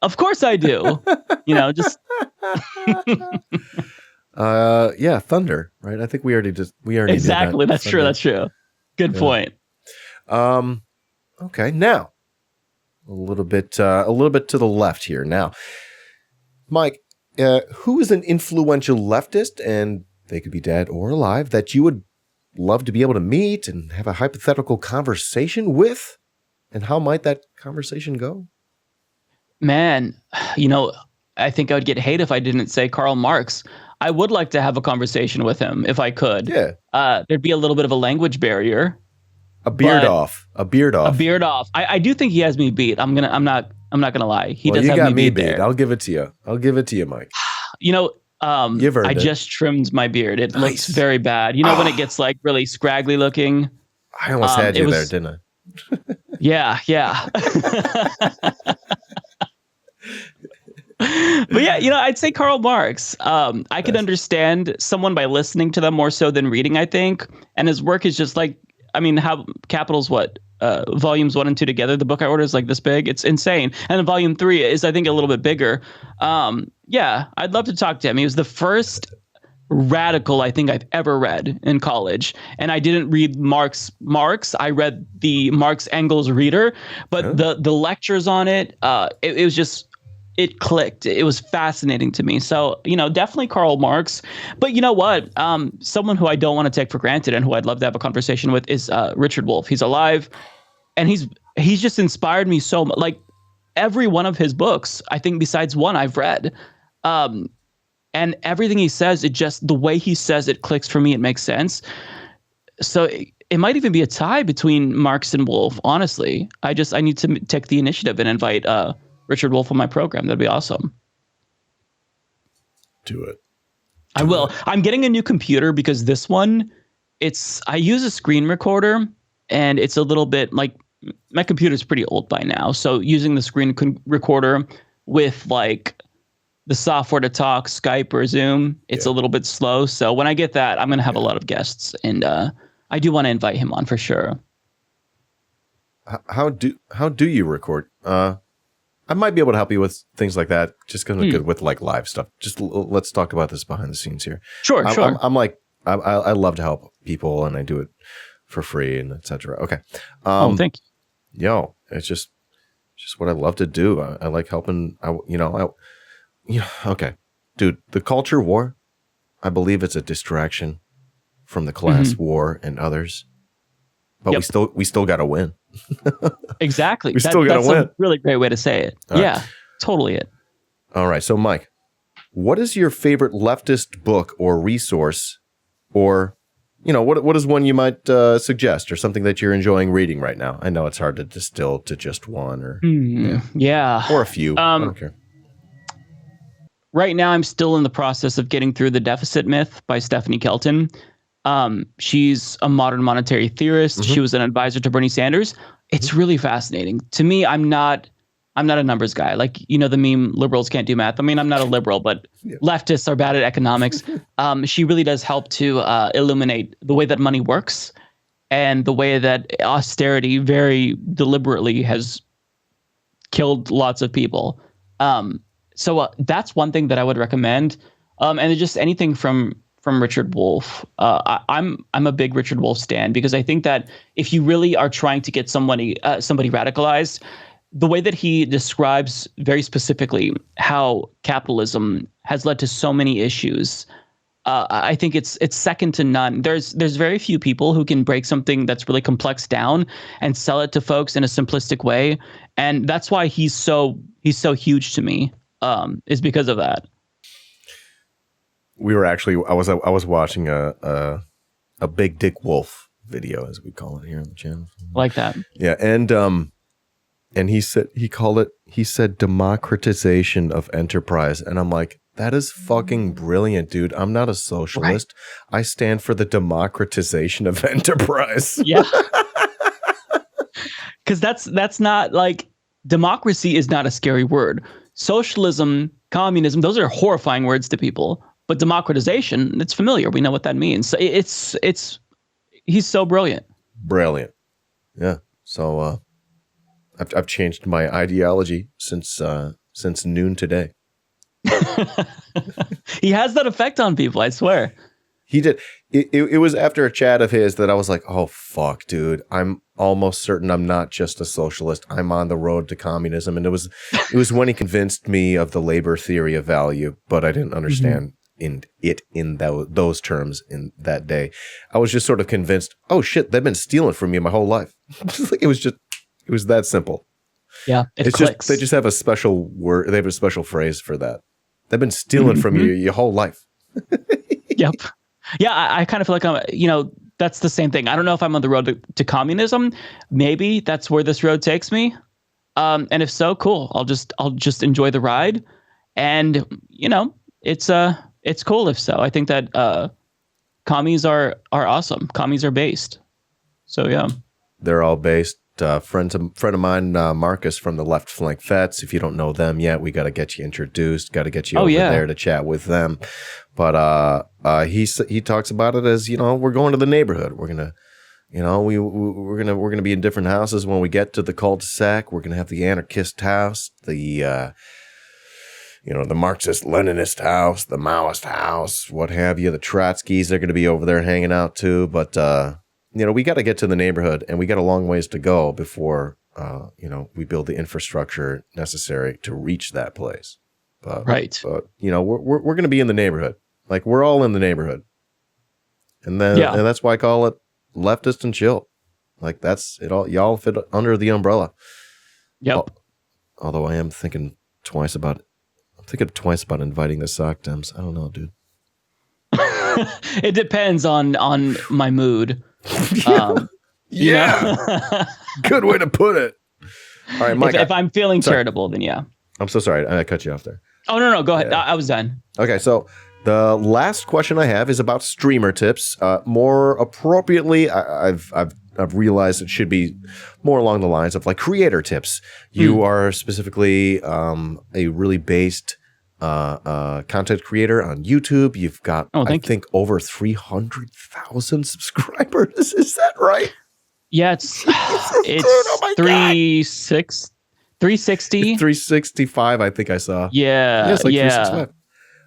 [SPEAKER 1] of course I do. Just.
[SPEAKER 2] Yeah, thunder, right? I think we already
[SPEAKER 1] exactly.
[SPEAKER 2] did that.
[SPEAKER 1] That's thunder. True. That's true. Good point.
[SPEAKER 2] Okay. Now, a little bit to the left here. Now, Mike, who is an influential leftist, and they could be dead or alive, that you would love to be able to meet and have a hypothetical conversation with? And how might that conversation go?
[SPEAKER 1] Man, I think I would get hate if I didn't say Karl Marx. I would like to have a conversation with him if I could.
[SPEAKER 2] Yeah.
[SPEAKER 1] There'd be a little bit of a language barrier.
[SPEAKER 2] A beard off.
[SPEAKER 1] A beard off. I do think he has me beat. I'm not gonna lie. He does have me beat there.
[SPEAKER 2] I'll give it to you, Mike.
[SPEAKER 1] You've earned it. Just trimmed my beard. It looks very bad. When it gets like really scraggly looking.
[SPEAKER 2] I almost had you there, didn't I?
[SPEAKER 1] Yeah. But yeah, I'd say Karl Marx. I could understand someone by listening to them more so than reading, I think. And his work is just like, how Capital's what? Volumes 1 and 2 together. The book I ordered is like this big. It's insane. And then volume 3 is, I think, a little bit bigger. Yeah, I'd love to talk to him. He was the first radical I think I've ever read in college. And I didn't read Marx. I read the Marx Engels Reader, but the lectures on it, it was just, it clicked. It was fascinating to me. So, definitely Karl Marx. But you know what? Someone who I don't want to take for granted and who I'd love to have a conversation with is Richard Wolff. He's alive, and he's just inspired me so much. Like every one of his books, I think besides one I've read. And everything he says, the way he says it clicks for me. It makes sense. So it might even be a tie between Marx and Wolff. Honestly, I need to take the initiative and invite Richard Wolff on my program. That'd be awesome.
[SPEAKER 2] Do it.
[SPEAKER 1] I will. I'm getting a new computer because this one, I use a screen recorder, and it's a little bit like, my computer's pretty old by now. So using the screen recorder with like the software to talk, Skype or Zoom, it's a little bit slow. So when I get that, I'm going to have a lot of guests, and I do want to invite him on for sure.
[SPEAKER 2] How do you record? I might be able to help you with things like that, just because I'm good with like live stuff. Just let's talk about this behind the scenes here.
[SPEAKER 1] Sure.
[SPEAKER 2] I'm like, I love to help people, and I do it for free and etc. Okay.
[SPEAKER 1] Thank you.
[SPEAKER 2] Yo, it's just what I love to do. I like helping. Okay, dude. The culture war, I believe it's a distraction from the class war and others, but we still got to win.
[SPEAKER 1] Exactly.
[SPEAKER 2] We still got to win.
[SPEAKER 1] That's a really great way to say it.
[SPEAKER 2] All
[SPEAKER 1] yeah,
[SPEAKER 2] right.
[SPEAKER 1] Totally it.
[SPEAKER 2] All right. So, Mike, what is your favorite leftist book or resource, or, what is one you might suggest, or something that you're enjoying reading right now? I know it's hard to distill to just one, or or a few. I don't care.
[SPEAKER 1] Right now, I'm still in the process of getting through The Deficit Myth by Stephanie Kelton. She's a modern monetary theorist. Mm-hmm. She was an advisor to Bernie Sanders. It's really fascinating. To me, I'm not a numbers guy. Like, the meme, liberals can't do math. I'm not a liberal, but leftists are bad at economics. She really does help to illuminate the way that money works and the way that austerity very deliberately has killed lots of people. So that's one thing that I would recommend. And just anything from Richard Wolff. I'm a big Richard Wolff stan, because I think that if you really are trying to get somebody radicalized, the way that he describes very specifically how capitalism has led to so many issues, I think it's second to none. There's very few people who can break something that's really complex down and sell it to folks in a simplistic way, and that's why he's so huge to me. Is because of that.
[SPEAKER 2] We were actually, I was watching a Big Dick Wolf video, as we call it here on the channel.
[SPEAKER 1] Like that.
[SPEAKER 2] Yeah, and And he said democratization of enterprise. And I'm like, that is fucking brilliant, dude. I'm not a socialist. Right. I stand for the democratization of enterprise.
[SPEAKER 1] Yeah. Because that's not like, democracy is not a scary word. Socialism, communism, those are horrifying words to people. But democratization, it's familiar. We know what that means. So he's so brilliant. Brilliant.
[SPEAKER 2] Yeah. So I've changed my ideology since noon today.
[SPEAKER 1] He has that effect on people, I swear.
[SPEAKER 2] He did. It was after a chat of his that I was like, oh, fuck, dude. I'm almost certain I'm not just a socialist. I'm on the road to communism. And it was when he convinced me of the labor theory of value, but I didn't understand in those terms in that day. I was just sort of convinced, oh, shit, they've been stealing from me my whole life. It was that simple.
[SPEAKER 1] Yeah,
[SPEAKER 2] it's clicks. They just have a special word. They have a special phrase for that. They've been stealing from you your whole life.
[SPEAKER 1] Yep. Yeah, I kind of feel like that's the same thing. I don't know if I'm on the road to communism. Maybe that's where this road takes me. And if so, cool. I'll just enjoy the ride. And it's cool if so. I think that commies are awesome. Commies are based. So yeah.
[SPEAKER 2] They're all based. Friend of mine, Marcus from the Left Flank Vets. If you don't know them yet, we got to get you introduced. Got to get you over there to chat with them. But he talks about it as, we're going to the neighborhood. We're gonna, we're gonna be in different houses when we get to the cul-de-sac. We're gonna have the anarchist house, the Marxist Leninist house, the Maoist house, what have you. The Trotskys are gonna be over there hanging out too. But we got to get to the neighborhood, and we got a long ways to go before, we build the infrastructure necessary to reach that place. But,
[SPEAKER 1] right.
[SPEAKER 2] But, we're going to be in the neighborhood. Like, we're all in the neighborhood. And then, and that's why I call it leftist and chill. Like, that's it all. Y'all fit under the umbrella.
[SPEAKER 1] Yep.
[SPEAKER 2] Although I am thinking twice about inviting the sock dems. I don't know, dude.
[SPEAKER 1] It depends on my mood.
[SPEAKER 2] Good way to put it. All right, Mike.
[SPEAKER 1] If I'm feeling charitable, then yeah.
[SPEAKER 2] I'm so sorry. I cut you off there.
[SPEAKER 1] Oh, no. Go ahead. I was done.
[SPEAKER 2] Okay, so the last question I have is about streamer tips. More appropriately, I've realized it should be more along the lines of like creator tips. You are specifically a really based content creator on YouTube. You've got, I think, over 300,000 subscribers. Is that right?
[SPEAKER 1] Yeah, it's 360.
[SPEAKER 2] 365, I think I saw.
[SPEAKER 1] Yeah,
[SPEAKER 2] it's like 365.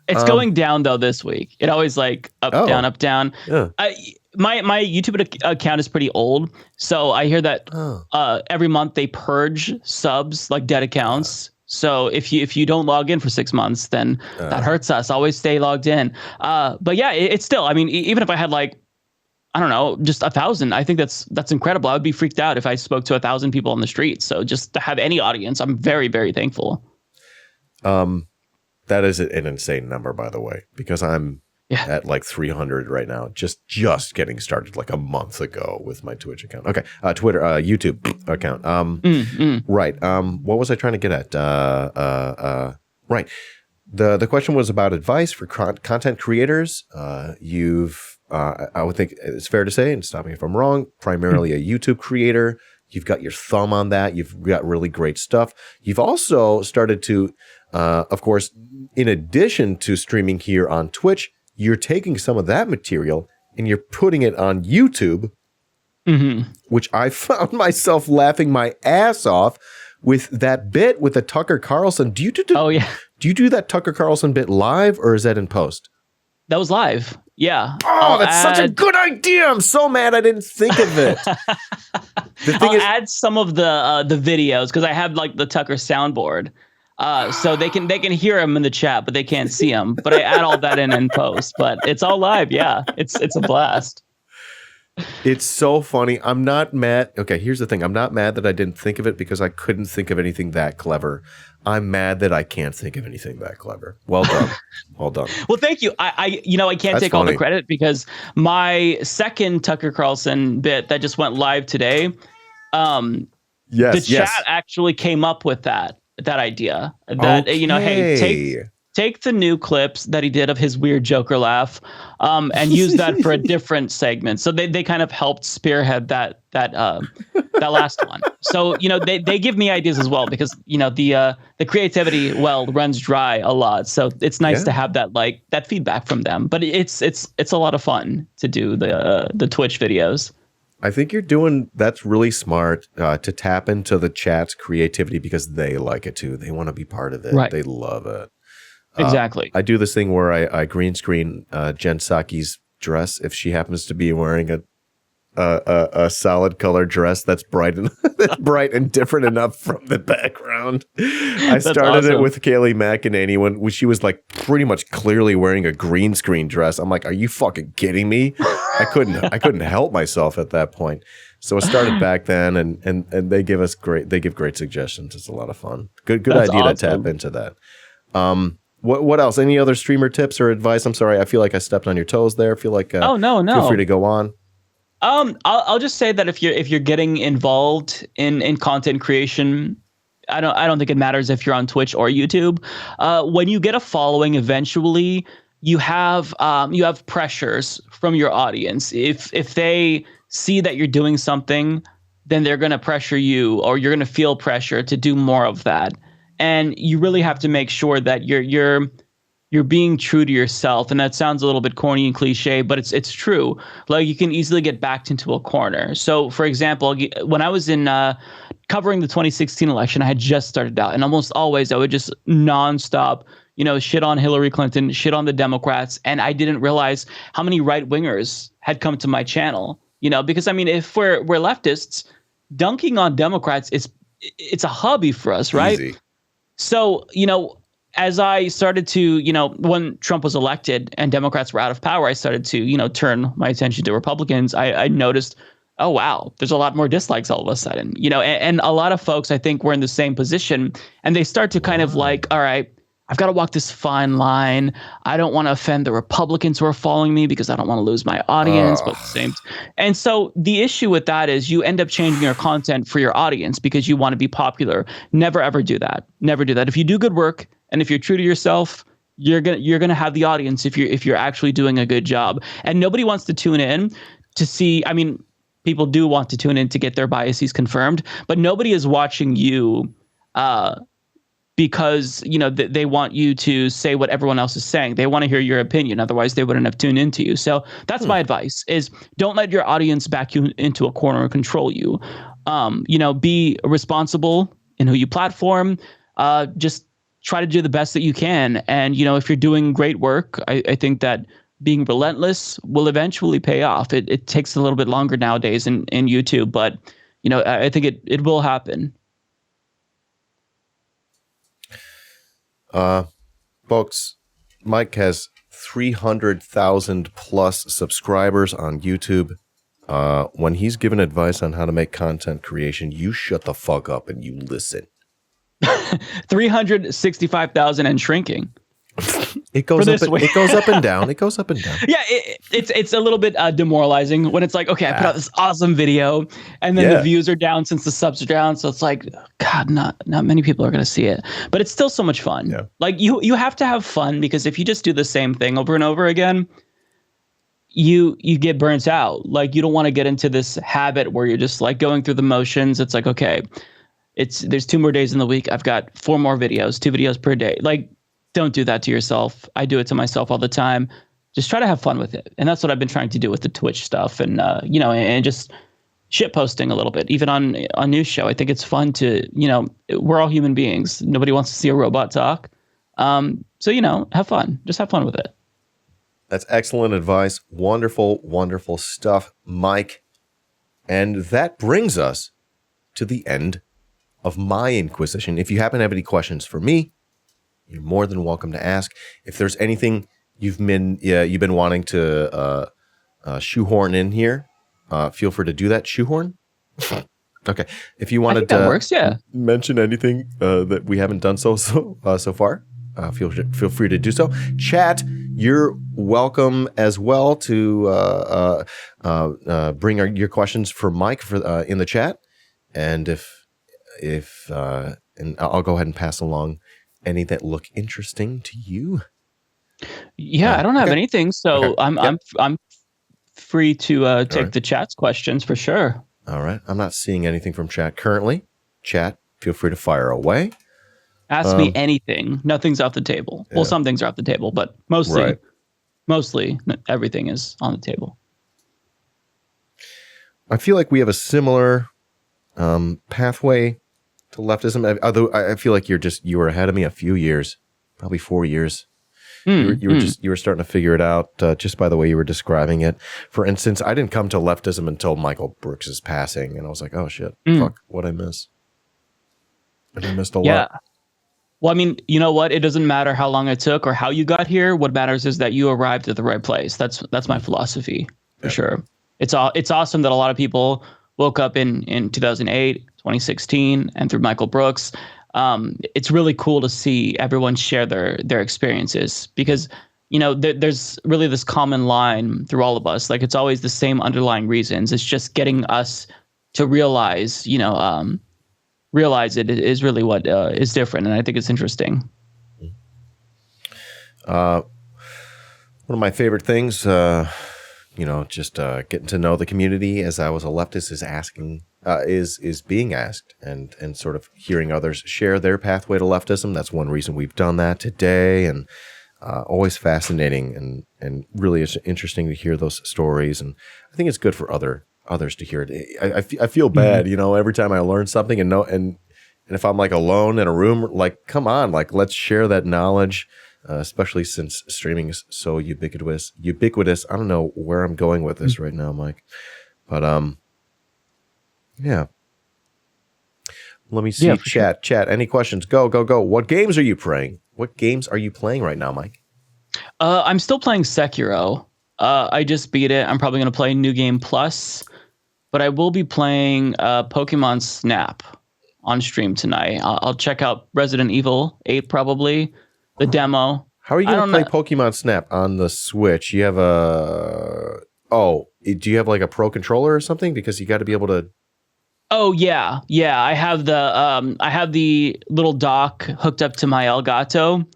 [SPEAKER 1] It's going down though this week. It always like up, down. Yeah. My YouTube account is pretty old, so I hear that every month they purge subs, like dead accounts. So if you don't log in for 6 months, then that hurts us. Always stay logged in. But yeah, it's still, I mean, even if I had like, I don't know, just 1,000, I think that's incredible. I would be freaked out if I spoke to 1,000 people on the street. So just to have any audience, I'm very, very thankful.
[SPEAKER 2] That is an insane number, by the way, because I'm at like 300 right now, just getting started like a month ago with my Twitch account. Okay, Twitter, YouTube account. Right. What was I trying to get at? Right. The question was about advice for content creators. I would think it's fair to say, and stop me if I'm wrong, primarily a YouTube creator. You've got your thumb on that. You've got really great stuff. You've also started to, of course, in addition to streaming here on Twitch, you're taking some of that material and you're putting it on YouTube, which I found myself laughing my ass off with that bit with the Tucker Carlson. Do you do that Tucker Carlson bit live, or is that in post?
[SPEAKER 1] That was live. Yeah.
[SPEAKER 2] Oh, that's such a good idea. I'm so mad I didn't think of it.
[SPEAKER 1] I'll add some of the videos because I have like the Tucker soundboard. So they can hear him in the chat, but they can't see him. But I add all that in post. But it's all live. Yeah, it's a blast.
[SPEAKER 2] It's so funny. I'm not mad. Okay, here's the thing. I'm not mad that I didn't think of it because I couldn't think of anything that clever. I'm mad that I can't think of anything that clever. Well done. Well done.
[SPEAKER 1] Well, thank you. I can't take all the credit because my second Tucker Carlson bit that just went live today, The chat actually came up with that idea that, hey, take the new clips that he did of his weird Joker laugh, and use that for a different segment. So they kind of helped spearhead that last one. So, they give me ideas as well, because, the creativity well runs dry a lot. So it's nice to have that feedback from them. But it's a lot of fun to do the Twitch videos.
[SPEAKER 2] I think that's really smart, to tap into the chat's creativity, because they like it too. They want to be part of it. Right. They love it.
[SPEAKER 1] Exactly.
[SPEAKER 2] I do this thing where I green screen Jen Psaki's dress if she happens to be wearing a solid color dress that's bright and different enough from the background. I started it with Kaylee McEnany when she was like pretty much clearly wearing a green screen dress. I'm like, are you fucking kidding me? I couldn't help myself at that point. So it started back then, and they give great suggestions. It's a lot of fun. Good that's idea to tap into that. What else? Any other streamer tips or advice? I'm sorry, I feel like I stepped on your toes there. I feel like
[SPEAKER 1] oh no.
[SPEAKER 2] Feel free to go on.
[SPEAKER 1] I'll just say that if you're getting involved in content creation, I don't think it matters if you're on Twitch or YouTube. When you get a following, eventually you have pressures from your audience. If they see that you're doing something, then they're going to pressure you, or you're going to feel pressure to do more of that. And you really have to make sure that you're being true to yourself. And that sounds a little bit corny and cliche, but it's true. Like, you can easily get backed into a corner. So, for example, when I was in covering the 2016 election, I had just started out, and almost always I would just nonstop, shit on Hillary Clinton, shit on the Democrats, and I didn't realize how many right-wingers had come to my channel. Because I mean, if we're leftists, dunking on Democrats it's a hobby for us, right?
[SPEAKER 2] Easy.
[SPEAKER 1] So, as I started to, when Trump was elected and Democrats were out of power, I started to, turn my attention to Republicans. I noticed, oh, wow, there's a lot more dislikes all of a sudden, and a lot of folks, I think, were in the same position, and they start to kind of like, all right, I've got to walk this fine line. I don't want to offend the Republicans who are following me because I don't want to lose my audience. But the same. And so the issue with that is you end up changing your content for your audience because you want to be popular. Never, ever do that. Never do that. If you do good work and if you're true to yourself, you're gonna have the audience if you're actually doing a good job. And nobody wants to tune in to see. I mean, people do want to tune in to get their biases confirmed, but nobody is watching you because they want you to say what everyone else is saying. They want to hear your opinion. Otherwise, they wouldn't have tuned into you. So that's my advice: is don't let your audience back you into a corner or control you. Be responsible in who you platform. Just try to do the best that you can. And if you're doing great work, I think that being relentless will eventually pay off. It takes a little bit longer nowadays in YouTube, but I think it will happen.
[SPEAKER 2] Folks, Mike has 300,000 plus subscribers on YouTube. When he's given advice on how to make content creation, you shut the fuck up and you listen.
[SPEAKER 1] 365,000 and shrinking.
[SPEAKER 2] It goes up and down. It goes up and down.
[SPEAKER 1] Yeah, it's a little bit demoralizing when it's like, okay, I put out this awesome video, and then the views are down since the subs are down. So it's like, God, not many people are going to see it, but it's still so much fun. Yeah. Like you have to have fun, because if you just do the same thing over and over again, you get burnt out. Like, you don't want to get into this habit where you're just like going through the motions. It's like, okay, there's 2 more days in the week. I've got 4 more videos, 2 videos per day. Like, don't do that to yourself. I do it to myself all the time. Just try to have fun with it. And that's what I've been trying to do with the Twitch stuff, and and just shit posting a little bit, even on news show. I think it's fun to, we're all human beings. Nobody wants to see a robot talk. So, have fun. Just have fun with it.
[SPEAKER 2] That's excellent advice. Wonderful, wonderful stuff, Mike. And that brings us to the end of my Inquisition. If you happen to have any questions for me, you're more than welcome to ask. If there's anything you've been wanting to shoehorn in here, feel free to do that. Shoehorn? Okay. If you wanted to mention anything that we haven't done so far, feel free to do so. Chat, you're welcome as well to bring your questions for Mike in the chat. And if and I'll go ahead and pass along any that look interesting to you.
[SPEAKER 1] Yeah, I don't have anything, so
[SPEAKER 2] Okay.
[SPEAKER 1] I'm free to take
[SPEAKER 2] right.
[SPEAKER 1] the chat's questions for sure.
[SPEAKER 2] All right. I'm not seeing anything from chat currently. Chat, feel free to fire away.
[SPEAKER 1] Ask me anything. Nothing's off the table.
[SPEAKER 2] Yeah.
[SPEAKER 1] Well, some things are off the table, but mostly everything is on the table.
[SPEAKER 2] I feel like we have a similar pathway to leftism. Although I feel like you were ahead of me a few years, probably 4 years. You were starting to figure it out just by the way you were describing it. For instance, I didn't come to leftism until Michael Brooks's passing, and I was like, oh shit, fuck, what'd I miss? I missed a lot.
[SPEAKER 1] Well, I mean, you know what? It doesn't matter how long it took or how you got here. What matters is that you arrived at the right place. That's my philosophy for sure. It's awesome that a lot of people woke up in 2008, 2016, and through Michael Brooks. It's really cool to see everyone share their experiences because, you know, there's really this common line through all of us. Like, it's always the same underlying reasons. It's just getting us to realize, realize it is really what is different. And I think it's interesting.
[SPEAKER 2] One of my favorite things, just getting to know the community as I was a leftist is being asked and sort of hearing others share their pathway to leftism. That's one reason we've done that today, and always fascinating and really interesting to hear those stories. And I think it's good for others to hear it. I feel bad, every time I learn something and if I'm like alone in a room, like, come on, like, let's share that knowledge. Especially since streaming is so ubiquitous. I don't know where I'm going with this right now, Mike, but yeah. Let me see.
[SPEAKER 1] Yeah,
[SPEAKER 2] Chat. Any questions? Go. What games are you playing? What games are you playing right now, Mike?
[SPEAKER 1] I'm still playing Sekiro. I just beat it. I'm probably going to play New Game Plus, but I will be playing Pokemon Snap on stream tonight. I'll check out Resident Evil 8 probably. The demo.
[SPEAKER 2] How are you going to play Pokemon Snap on the Switch? You have do you have like a pro controller or something? Because you got to be able to.
[SPEAKER 1] Oh yeah. I have the little dock hooked up to my Elgato.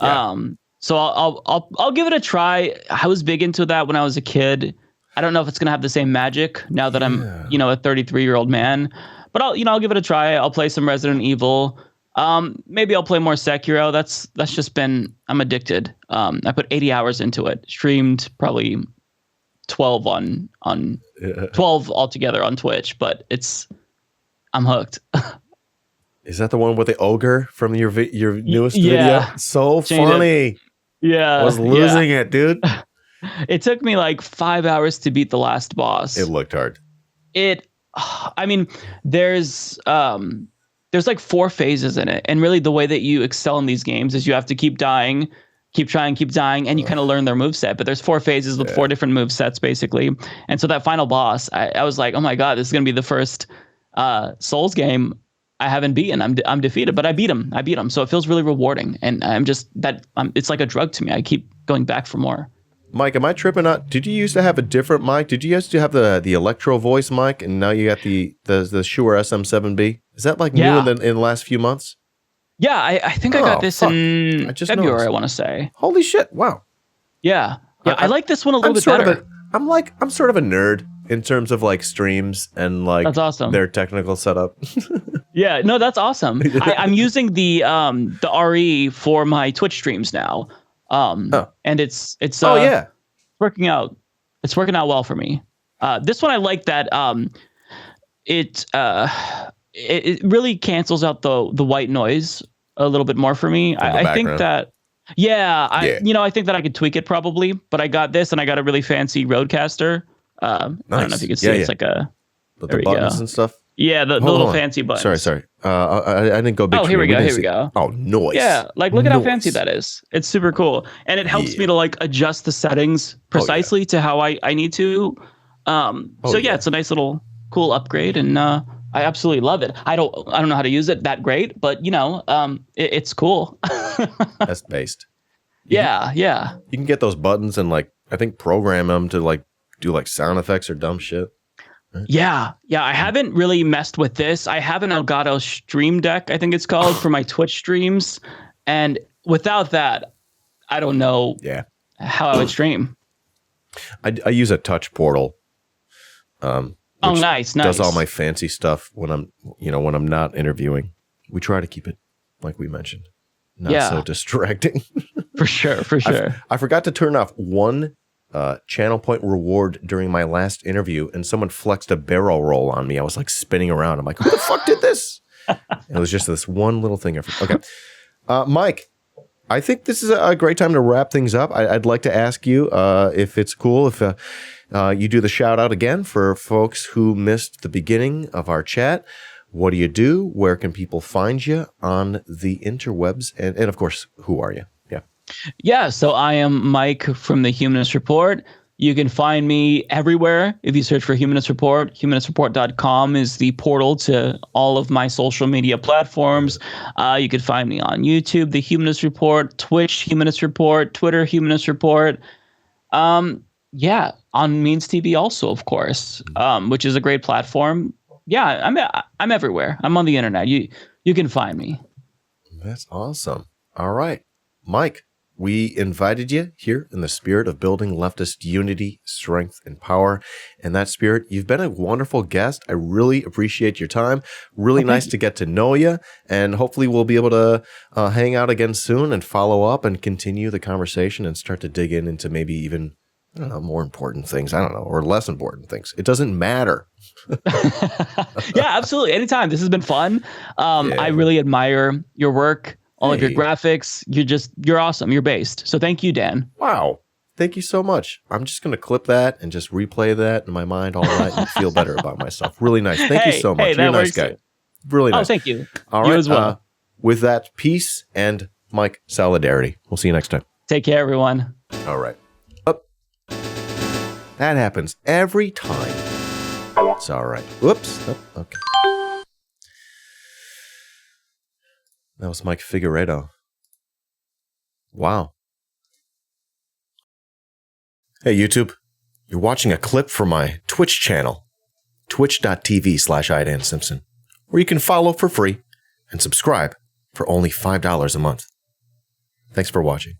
[SPEAKER 1] Yeah. So I'll give it a try. I was big into that when I was a kid. I don't know if it's going to have the same magic now that I'm, a 33-year-old man. But I'll give it a try. I'll play some Resident Evil. Maybe I'll play more Sekiro. That's just been, I'm addicted. I put 80 hours into it, streamed probably 12 on 12 altogether on Twitch, but I'm hooked.
[SPEAKER 2] Is that the one with the ogre from your newest video? So funny.
[SPEAKER 1] Yeah.
[SPEAKER 2] I was losing it, dude.
[SPEAKER 1] It took me like 5 hours to beat the last boss.
[SPEAKER 2] It looked hard.
[SPEAKER 1] There's like 4 phases in it. And really the way that you excel in these games is you have to keep dying, keep trying, and you kind of learn their moveset. But there's 4 phases with 4 different movesets, basically. And so that final boss, I was like, oh my God, this is going to be the first Souls game I haven't beaten. I'm defeated, but I beat him. So it feels really rewarding. And it's like a drug to me. I keep going back for more.
[SPEAKER 2] Mike, am I tripping out? Did you used to have a different mic? Did you used to have the Electro Voice mic, and now you got the Shure SM7B? Is that like new in the last few months?
[SPEAKER 1] Yeah, I think I got this in February, noticed. I want to say.
[SPEAKER 2] Holy shit, wow.
[SPEAKER 1] Yeah. I like this one a little bit better.
[SPEAKER 2] I'm sort of a nerd in terms of like streams and like
[SPEAKER 1] that's awesome.
[SPEAKER 2] Their technical setup.
[SPEAKER 1] Yeah, no, that's awesome. I'm using the RE for my Twitch streams now. And it's working out. It's working out well for me. This one I like that it really cancels out the white noise a little bit more for me. I think that I think that I could tweak it probably, but I got this and I got a really fancy Rodecaster. Nice. I don't know if you can see it's like a
[SPEAKER 2] the buttons and stuff.
[SPEAKER 1] Yeah, the little fancy buttons.
[SPEAKER 2] Sorry. I didn't go big.
[SPEAKER 1] Oh, here we go.
[SPEAKER 2] Oh, noise.
[SPEAKER 1] Yeah, like look at how fancy that is. It's super cool, and it helps me to like adjust the settings precisely to how I need to. It's a nice little cool upgrade, and I absolutely love it. I don't know how to use it that great, but it's cool.
[SPEAKER 2] That's based.
[SPEAKER 1] Yeah.
[SPEAKER 2] You can get those buttons and like I think program them to like do like sound effects or dumb shit. right?
[SPEAKER 1] Yeah. I haven't really messed with this. I have an Elgato Stream Deck, I think it's called, for my Twitch streams. And without that, I don't know how I would stream.
[SPEAKER 2] I use a touch portal.
[SPEAKER 1] Oh, nice.
[SPEAKER 2] Does all my fancy stuff when I'm not interviewing. We try to keep it, like we mentioned, not so distracting.
[SPEAKER 1] For sure.
[SPEAKER 2] I forgot to turn off one channel point reward during my last interview, and someone flexed a barrel roll on me. I was like spinning around. I'm like, who the fuck did this? It was just this one little thing. Okay. Mike, I think this is a great time to wrap things up. I'd like to ask you if it's cool if you do the shout out again for folks who missed the beginning of our chat. What do you do? Where can people find you on the interwebs? And of course, who are you?
[SPEAKER 1] Yeah, so I am Mike from the Humanist Report. You can find me everywhere if you search for Humanist Report. HumanistReport.com is the portal to all of my social media platforms. You can find me on YouTube, The Humanist Report, Twitch, Humanist Report, Twitter, Humanist Report. On Means TV also, of course, which is a great platform. Yeah, I'm everywhere. I'm on the internet. You can find me.
[SPEAKER 2] That's awesome. All right, Mike. We invited you here in the spirit of building leftist unity, strength, and power. In that spirit, you've been a wonderful guest. I really appreciate your time. Really nice to get to know you. And hopefully we'll be able to hang out again soon and follow up and continue the conversation and start to dig into maybe even, I don't know, more important things. I don't know, or less important things. It doesn't matter.
[SPEAKER 1] Yeah, absolutely. Anytime. This has been fun. I really admire your work. All of your graphics, you're awesome. You're based. So thank you, Dan.
[SPEAKER 2] Wow. Thank you so much. I'm just going to clip that and just replay that in my mind all night and feel better about myself. Really nice. Thank you so much. You're a nice guy. Really nice.
[SPEAKER 1] Oh, thank you.
[SPEAKER 2] All right.
[SPEAKER 1] You as well.
[SPEAKER 2] With that, peace and Mike, solidarity. We'll see you next time.
[SPEAKER 1] Take care, everyone.
[SPEAKER 2] All right. That happens every time. It's all right. Whoops. Oh, okay. That was Mike Figueredo. Wow. Hey, YouTube. You're watching a clip from my Twitch channel, twitch.tv/iDanSimpson, where you can follow for free and subscribe for only $5 a month. Thanks for watching.